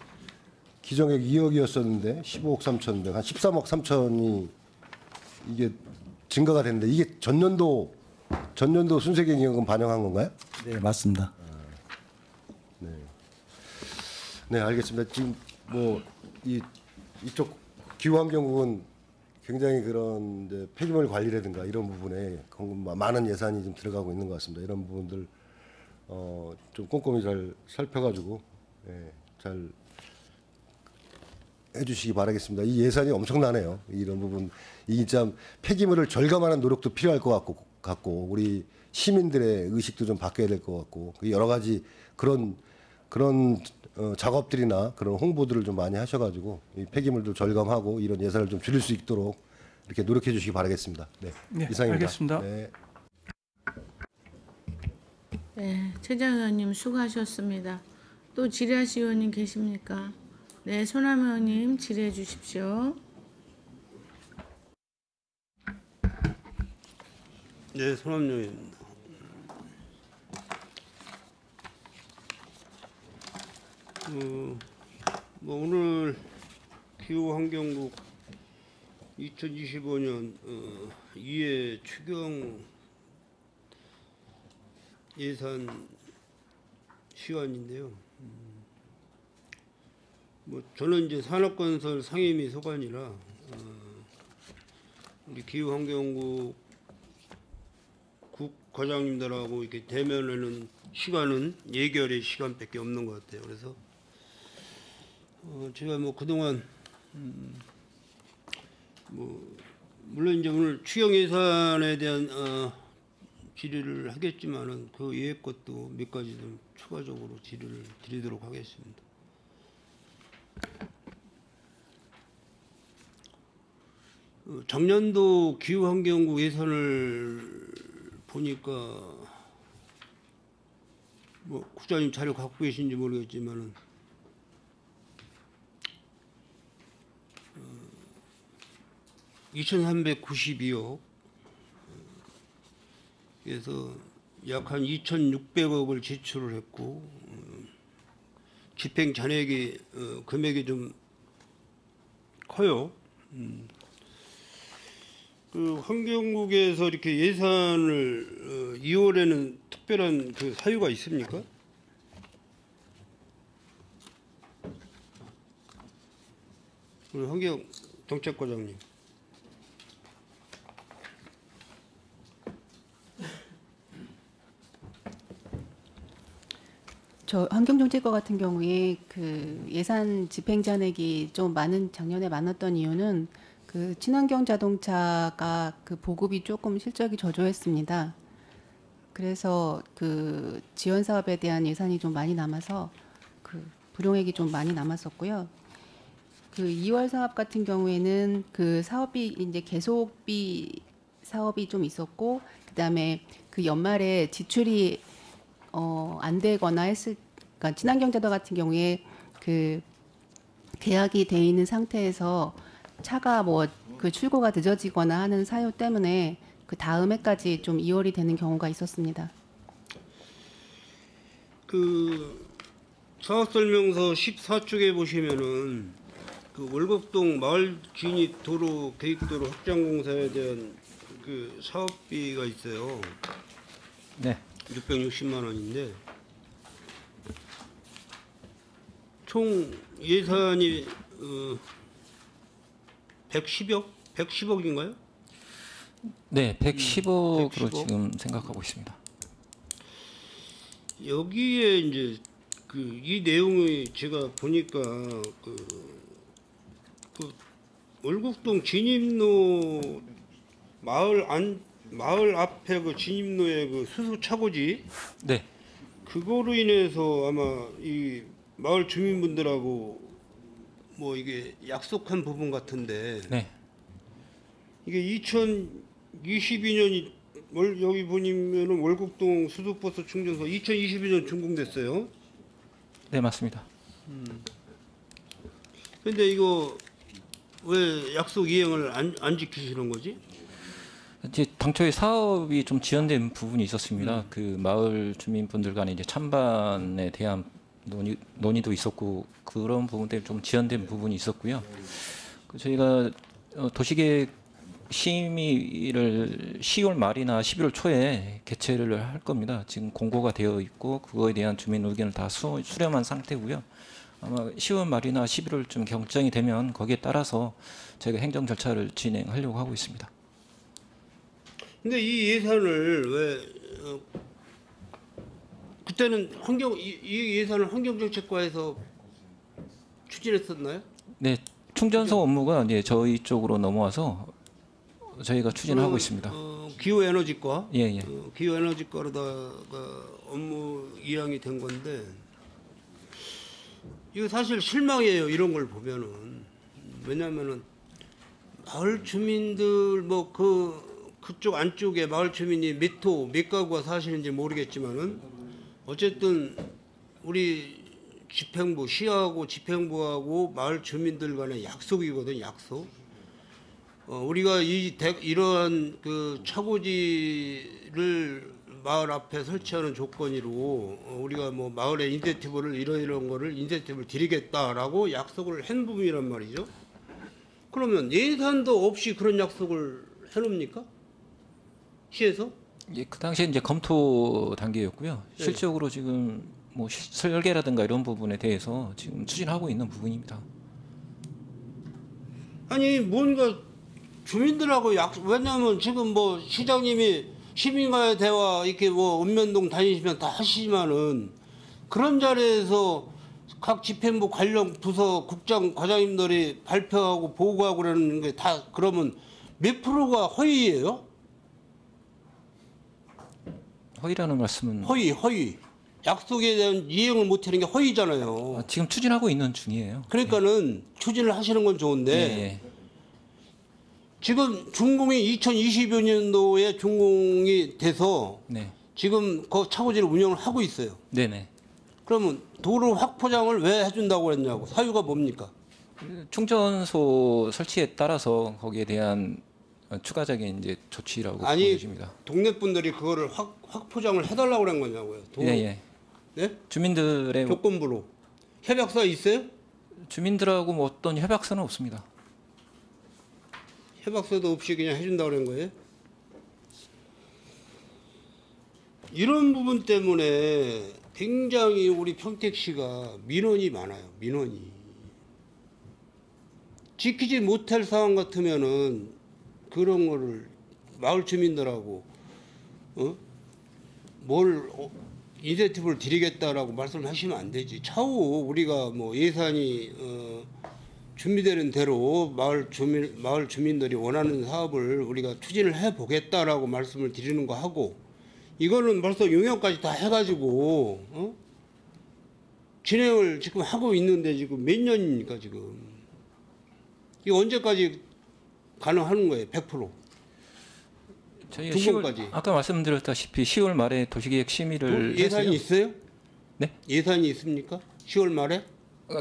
S8: 기정액 2억이었었는데 15억 3천인데 한 13억 3천이 이게 증가가 됐는데 이게 전년도 순세경영금 반영한 건가요?
S9: 네, 맞습니다.
S8: 네, 알겠습니다. 지금 뭐 이쪽 기후환경국은 굉장히 그런 이제 폐기물 관리라든가 이런 부분에 많은 예산이 좀 들어가고 있는 것 같습니다. 이런 부분들 좀 꼼꼼히 잘 살펴가지고 잘 해주시기 바라겠습니다. 이 예산이 엄청나네요. 이런 부분 이 참 폐기물을 절감하는 노력도 필요할 것 같고 우리 시민들의 의식도 좀 바뀌어야 될 것 같고 여러 가지 그런 작업들이나 그런 홍보들을 좀 많이 하셔가지고 이 폐기물도 절감하고 이런 예산을 좀 줄일 수 있도록 이렇게 노력해 주시기 바라겠습니다. 네,
S3: 네,
S8: 이상입니다.
S3: 알겠습니다.
S8: 네.
S1: 네, 최재형 의원님 수고하셨습니다. 또 질의하실 의원님 계십니까? 네, 손남 의원님 질의해 주십시오.
S10: 네, 손남용입니다. 뭐 오늘 기후환경국 2025년 2회 추경 예산 시간인데요. 뭐 저는 이제 산업건설 상임위 소관이라 우리 기후환경국 국 과장님들하고 이렇게 대면하는 시간은 예결의 시간밖에 없는 것 같아요. 그래서 제가 뭐 그동안 뭐 물론 이제 오늘 추경 예산에 대한 질의를 하겠지만은 그 이외의 것도 몇 가지 좀 추가적으로 질의를 드리도록 하겠습니다. 작년도 기후환경국 예산을 보니까 뭐 국장님 자료 갖고 계신지 모르겠지만은 2,392억 그래서 약 한 2,600억을 지출을 했고 집행 잔액이 금액이 좀 커요. 그 환경국에서 이렇게 예산을 2월에는 특별한 그 사유가 있습니까? 우리 환경 정책과장님.
S4: 저 환경정책과 같은 경우에 그 예산 집행 잔액이 좀 작년에 많았던 이유는 그 친환경 자동차가 그 보급이 조금 실적이 저조했습니다. 그래서 그 지원 사업에 대한 예산이 좀 많이 남아서 그 불용액이 좀 많이 남았었고요. 그 2월 사업 같은 경우에는 그 사업이 이제 계속비 사업이 좀 있었고 그다음에 그 연말에 지출이 안 되거나 그러니까 친환경 자동차 같은 경우에 그 계약이 돼 있는 상태에서 차가 뭐 그 출고가 늦어지거나 하는 사유 때문에 그 다음 해까지 좀 2월이 되는 경우가 있었습니다.
S10: 그 사업 설명서 14쪽에 보시면은 그 월곡동 마을 진입 도로 계획도로 확장 공사에 대한 그 사업비가 있어요.
S5: 네.
S10: 660만 원인데 총 예산이 110억인가요?
S5: 네, 110억으로
S10: 110억.
S5: 지금 생각하고 있습니다.
S10: 여기에 이제 그 이 내용이 제가 보니까 그 월곡동 진입로 마을 앞에 그 진입로에 그 수소 차고지
S5: 네.
S10: 그거로 인해서 아마 이 마을 주민분들하고 뭐 이게 약속한 부분 같은데
S5: 네.
S10: 이게 2022년이 여기 보시면은 월곡동 수소버스 충전소 2022년 준공됐어요.
S5: 네, 맞습니다.
S10: 근데 이거 왜 약속 이행을 안 지키시는 거지?
S5: 이제 당초에 사업이 좀 지연된 부분이 있었습니다. 그 마을 주민분들 간에 이제 찬반에 대한 논의도 있었고 그런 부분 때문에 좀 지연된 부분이 있었고요. 저희가 도시계획 심의를 10월 말이나 11월 초에 개최를 할 겁니다. 지금 공고가 되어 있고 그거에 대한 주민 의견을 다 수렴한 상태고요. 아마 10월 말이나 11월쯤 결정이 되면 거기에 따라서 저희가 행정 절차를 진행하려고 하고 있습니다.
S10: 근데 이 예산을 왜 그때는 이 예산을 환경정책과에서 추진했었나요?
S5: 네, 충전소 업무가 이제 저희 쪽으로 넘어와서 저희가 추진하고 있습니다.
S10: 기후에너지과,
S5: 예.
S10: 기후에너지과로다가 업무 이양이 된 건데 이거 사실 실망이에요. 이런 걸 보면은 왜냐하면은 마을 주민들 뭐 그쪽 안쪽에 마을 주민이 몇 가구가 사시는지 모르겠지만은 어쨌든 우리 집행부 시하고 집행부하고 마을 주민들 간의 약속이거든 약속. 우리가 이러한 그 차고지를 마을 앞에 설치하는 조건으로 우리가 뭐 마을의 인센티브를 이런 거를 인센티브를 드리겠다라고 약속을 한 부분이란 말이죠. 그러면 예산도 없이 그런 약속을 해놓습니까? 시에서?
S5: 예, 그 당시에 이제 검토 단계였고요.
S10: 네.
S5: 실적으로 지금 뭐 설계라든가 이런 부분에 대해서 지금 추진하고 있는 부분입니다.
S10: 아니 뭔가 주민들하고 왜냐하면 지금 뭐 시장님이 시민과의 대화 이렇게 뭐 읍면동 다니시면 다 하시지만은 그런 자리에서 각 집행부 관련 부서 국장 과장님들이 발표하고 보고하고 그러는 게 다 그러면 몇 프로가 허위예요?
S5: 허위라는 말씀은
S10: 허위. 약속에 대한 이행을 못하는 게 허위잖아요.
S5: 지금 추진하고 있는 중이에요.
S10: 그러니까는 추진을 하시는 건 좋은데
S5: 예.
S10: 지금 준공이 2020년도에 준공이 돼서
S5: 네.
S10: 지금 그 차고지를 운영을 하고 있어요.
S5: 네네.
S10: 그러면 도로 확포장을 왜 해준다고 했냐고 사유가 뭡니까?
S5: 충전소 설치에 따라서 거기에 대한 추가적인 이제 조치라고
S10: 아니
S5: 보여집니다.
S10: 동네 분들이 그거를 확포장을 해달라고 그런 거냐고요.
S5: 예.
S10: 네?
S5: 주민들의
S10: 조건부로 협약서 있어요?
S5: 주민들하고 뭐 어떤 협약서는 없습니다.
S10: 협약서도 없이 그냥 해준다고 그런 거예요? 이런 부분 때문에 굉장히 우리 평택시가 민원이 많아요. 민원이. 지키지 못할 상황 같으면은 그런 거를 마을 주민들하고 인센티브를 드리겠다라고 말씀을 하시면 안 되지. 차후 우리가 뭐 예산이 준비되는 대로 마을 주민들이 원하는 사업을 우리가 추진을 해 보겠다라고 말씀을 드리는 거 하고 이거는 벌써 용역까지 다 해가지고 진행을 지금 하고 있는데 지금 몇 년입니까 지금? 이거 언제까지 가능한 거예요? 100%?
S5: 저희가
S10: 준공까지.
S5: 아까 말씀드렸다시피 10월 말에 도시계획 심의를
S10: 예산이
S5: 했어요.
S10: 있어요?
S5: 네?
S10: 예산이 있습니까? 10월 말에?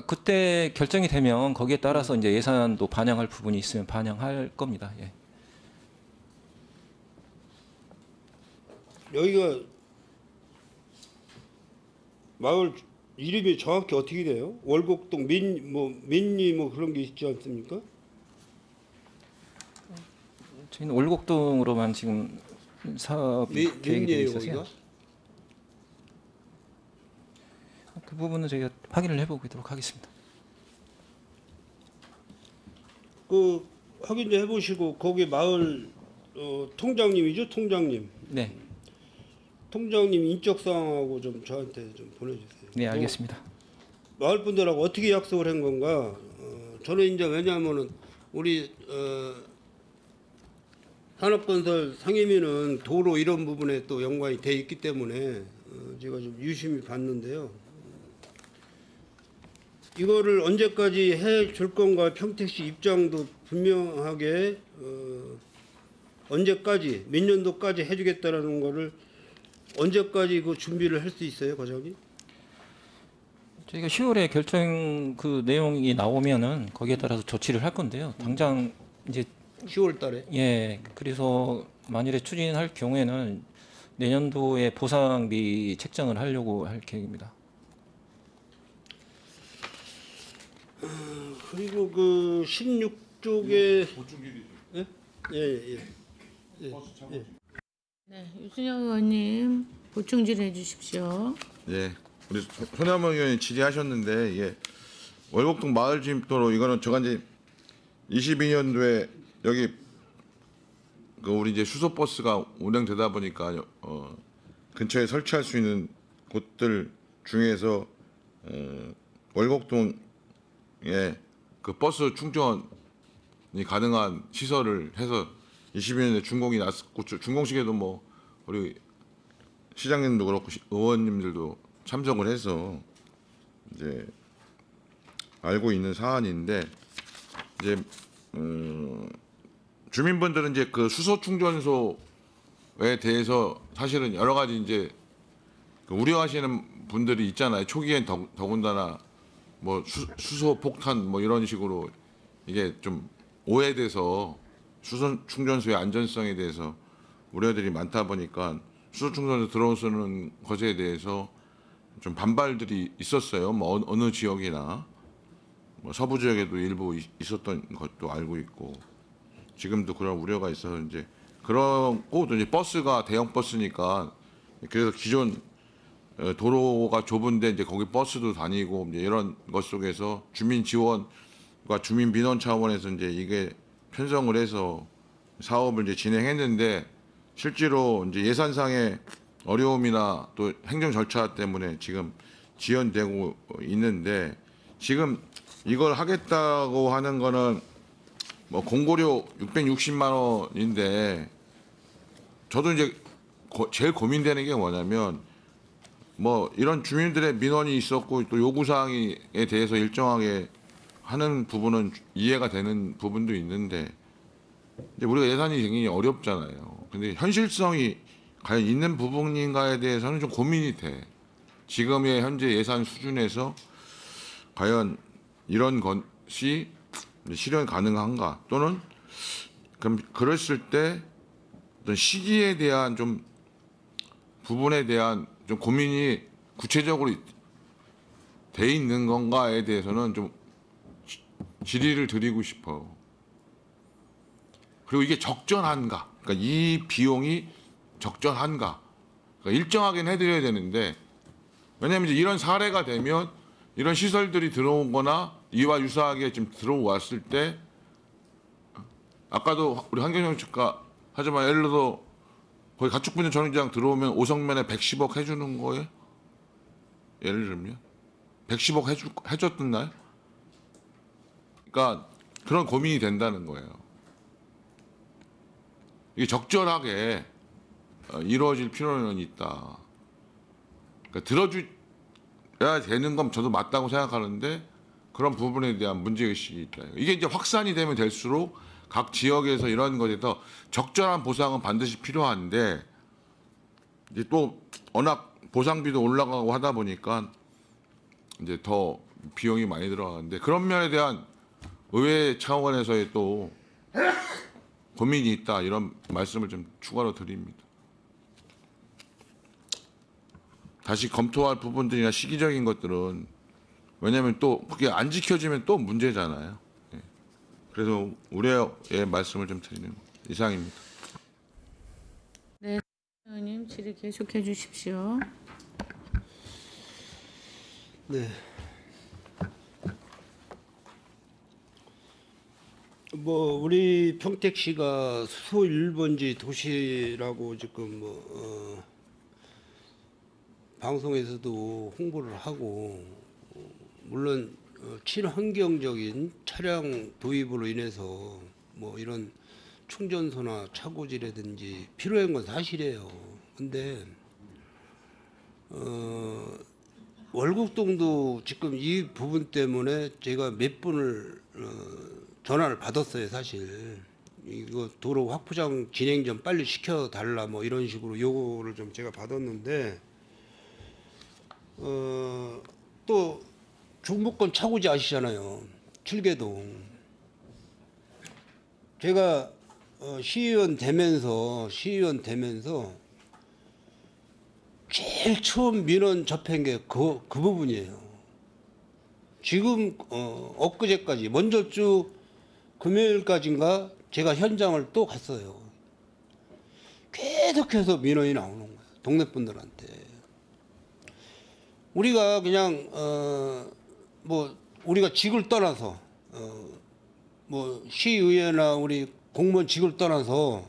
S5: 그때 결정이 되면 거기에 따라서 이제 예산도 반영할 부분이 있으면 반영할 겁니다. 예.
S10: 여기가 마을 이름이 정확히 어떻게 돼요? 월곡동 민리 뭐 그런 게 있지 않습니까?
S5: 저희는 월곡동으로만 지금 사업이 계획이 되어 있어서요.
S10: 여기가?
S5: 그 부분은 저희가 확인을 해보도록 하겠습니다.
S10: 그 확인 좀 해보시고 거기 마을 통장님이죠, 통장님.
S5: 네.
S10: 통장님 인적 사항하고 좀 저한테 좀 보내주세요.
S5: 네, 알겠습니다.
S10: 마을 분들하고 어떻게 약속을 한 건가? 저는 이제 왜냐하면은 우리 산업건설 상임위는 도로 이런 부분에 또 연관이 돼 있기 때문에 제가 좀 유심히 봤는데요. 이거를 언제까지 해 줄 건가 평택시 입장도 분명하게 언제까지 몇 년도까지 해주겠다라는 거를 언제까지 그 준비를 할 수 있어요, 과장님?
S5: 저희가 10월에 결정 그 내용이 나오면은 거기에 따라서 조치를 할 건데요. 당장 이제
S10: 10월 달에.
S5: 예, 그래서 만일에 추진할 경우에는 내년도에 보상비 책정을 하려고 할 계획입니다.
S10: 그리고 그 16쪽에 예? 예.
S1: 네, 유순영 의원님 보충 질의해 주십시오.
S2: 예, 우리 손혜원 의원이 질의하셨는데 예, 월곡동 마을 진입도로 이거는 제가 이제 22년도에 여기 그 우리 이제 수소 버스가 운행되다 보니까 근처에 설치할 수 있는 곳들 중에서 월곡동에 그 버스 충전이 가능한 시설을 해서 22년에 준공이 났고 준공식에도 뭐 우리 시장님도 그렇고 의원님들도 참석을 해서 이제 알고 있는 사안인데 이제 주민분들은 이제 그 수소 충전소에 대해서 사실은 여러 가지 이제 그 우려하시는 분들이 있잖아요. 초기엔 더군다나 뭐 수소 폭탄 뭐 이런 식으로 이게 좀 오해돼서 수소 충전소의 안전성에 대해서 우려들이 많다 보니까 수소 충전소 들어오는 것에 대해서 좀 반발들이 있었어요. 뭐 어느 지역이나 뭐 서부 지역에도 일부 있었던 것도 알고 있고 지금도 그런 우려가 있어서 이제 그러고 또 이제 버스가 대형 버스니까 그래서 기존 도로가 좁은데 이제 거기 버스도 다니고 이제 이런 것 속에서 주민 지원과 주민 민원 차원에서 이제 이게 편성을 해서 사업을 이제 진행했는데 실제로 이제 예산상의 어려움이나 또 행정 절차 때문에 지금 지연되고 있는데 지금 이걸 하겠다고 하는 거는 뭐 공고료 660만 원인데 저도 이제 제일 고민되는 게 뭐냐면 뭐 이런 주민들의 민원이 있었고 또 요구사항에 대해서 일정하게 하는 부분은 이해가 되는 부분도 있는데 이제 우리가 예산이 굉장히 어렵잖아요. 근데 현실성이 과연 있는 부분인가에 대해서는 좀 고민이 돼. 지금의 현재 예산 수준에서 과연 이런 것이 실현 가능한가 또는 그럼 그랬을 때 어떤 시기에 대한 좀 부분에 대한 좀 고민이 구체적으로 돼 있는 건가에 대해서는 좀 질의를 드리고 싶어요. 그리고 이게 적절한가? 그러니까 이 비용이 적절한가? 그러니까 일정하게는 해드려야 되는데 왜냐하면 이제 이런 사례가 되면 이런 시설들이 들어오거나 이와 유사하게 지금 들어왔을 때 아까도 우리 환경정책과 하지만 예를 들어 거기 가축분양 전용장 들어오면 5성면에 110억 해주는 거예요? 예를 들면 110억 해줬던 날? 그러니까 그런 고민이 된다는 거예요. 이게 적절하게 이루어질 필요는 있다. 그러니까 들어줘야 되는 건 저도 맞다고 생각하는데 그런 부분에 대한 문제의식이 있다. 이게 이제 확산이 되면 될수록 각 지역에서 이런 것에 더 적절한 보상은 반드시 필요한데 이제 또 워낙 보상비도 올라가고 하다 보니까 이제 더 비용이 많이 들어가는데 그런 면에 대한 의회 차원에서의 또 고민이 있다 이런 말씀을 좀 추가로 드립니다. 다시 검토할 부분들이나 시기적인 것들은 왜냐하면 또 그게 안 지켜지면 또 문제잖아요. 예. 그래서 우려의 말씀을 좀 드리는 이상입니다.
S1: 네, 의원님 질의 계속해 주십시오.
S10: 네. 뭐 우리 평택시가 수소 1번지 도시라고 지금 방송에서도 홍보를 하고 물론 친환경적인 차량 도입으로 인해서 뭐 이런 충전소나 차고지라든지 필요한 건 사실이에요. 근데 월곡동도 지금 이 부분 때문에 제가 몇 분을 전화를 받았어요. 사실 이거 도로 확포장 진행 좀 빨리 시켜달라 뭐 이런 식으로 요구를 좀 제가 받았는데 또 중부권 차고지 아시잖아요. 7개동. 제가 시의원 되면서 제일 처음 민원 접한 게 그 부분이에요. 지금 엊그제까지 먼저 주 금요일까지인가 제가 현장을 또 갔어요. 계속해서 민원이 나오는 거예요. 동네 분들한테. 우리가 그냥 뭐 우리가 직을 떠나서 뭐 시의회나 우리 공무원 직을 떠나서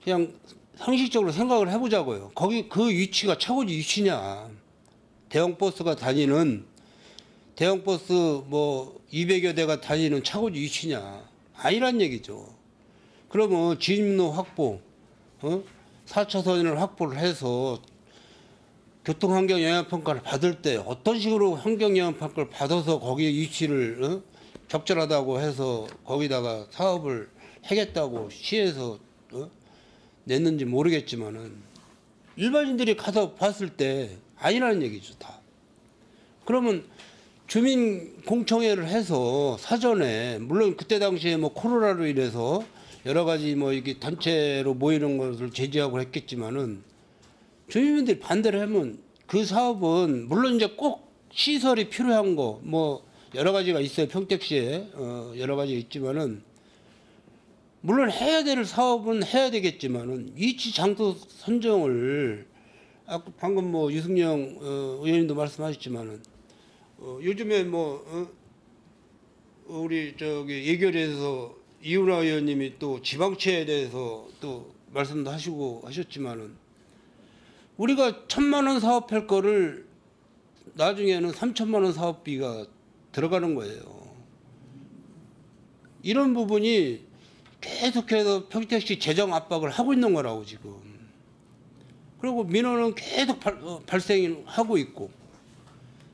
S10: 그냥 상식적으로 생각을 해보자고요. 거기 그 위치가 차고지 위치냐? 대형 버스가 다니는 대형 버스 뭐 200여 대가 다니는 차고지 위치냐? 아니란 얘기죠. 그러면 진입로 확보, 4차선을 확보를 해서 교통환경 영향평가를 받을 때 어떤 식으로 환경 영향평가를 받아서 거기에 위치를 적절하다고 해서 거기다가 사업을 하겠다고 시에서 냈는지 모르겠지만은 일반인들이 가서 봤을 때 아니라는 얘기죠. 다. 그러면 주민 공청회를 해서 사전에 물론 그때 당시에 뭐 코로나로 인해서 여러 가지 뭐 이게 단체로 모이는 것을 제지하고 했겠지만은 주민들이 반대를 하면 그 사업은 물론 이제 꼭 시설이 필요한 거 뭐 여러 가지가 있어요. 평택시에 여러 가지 있지만은 물론 해야 될 사업은 해야 되겠지만은 위치 장소 선정을 아까 방금 뭐 유승영 의원님도 말씀하셨지만은 요즘에 뭐 우리 저기 예결에서 이윤아 의원님이 또 지방채에 대해서 또 말씀도 하시고 하셨지만은 우리가 1,000만 원 사업할 거를 나중에는 3,000만 원 사업비가 들어가는 거예요. 이런 부분이 계속해서 평택시 재정 압박을 하고 있는 거라고 지금. 그리고 민원은 계속 발생하고 있고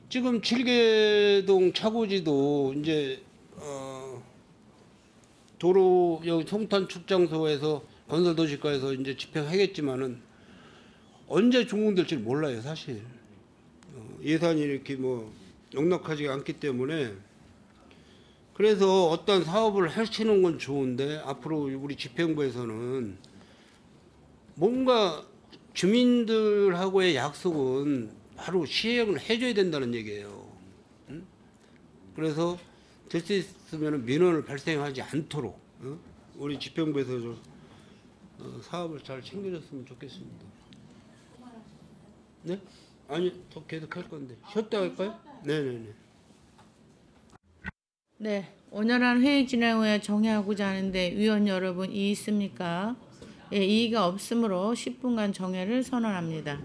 S10: 지금 7개동 차고지도 이제 도로 여기 송탄 축장소에서 건설도시과에서 이제 집행하겠지만은 언제 준공될지 몰라요 사실. 예산이 이렇게 뭐 넉넉하지 않기 때문에 그래서 어떤 사업을 하시는 건 좋은데 앞으로 우리 집행부에서는 뭔가 주민들하고의 약속은 바로 시행을 해줘야 된다는 얘기예요. 응? 그래서 될 수 있으면 민원을 발생하지 않도록 우리 집행부에서 좀 사업을 잘 챙겨줬으면 좋겠습니다. 네? 아니 더 계속 할 건데 쉬었다 할까요? 네네네.
S1: 네, 원활한 회의 진행 후에 정회하고자 하는데 위원 여러분 이의 있습니까? 예, 이의가 없으므로 10분간 정회를 선언합니다.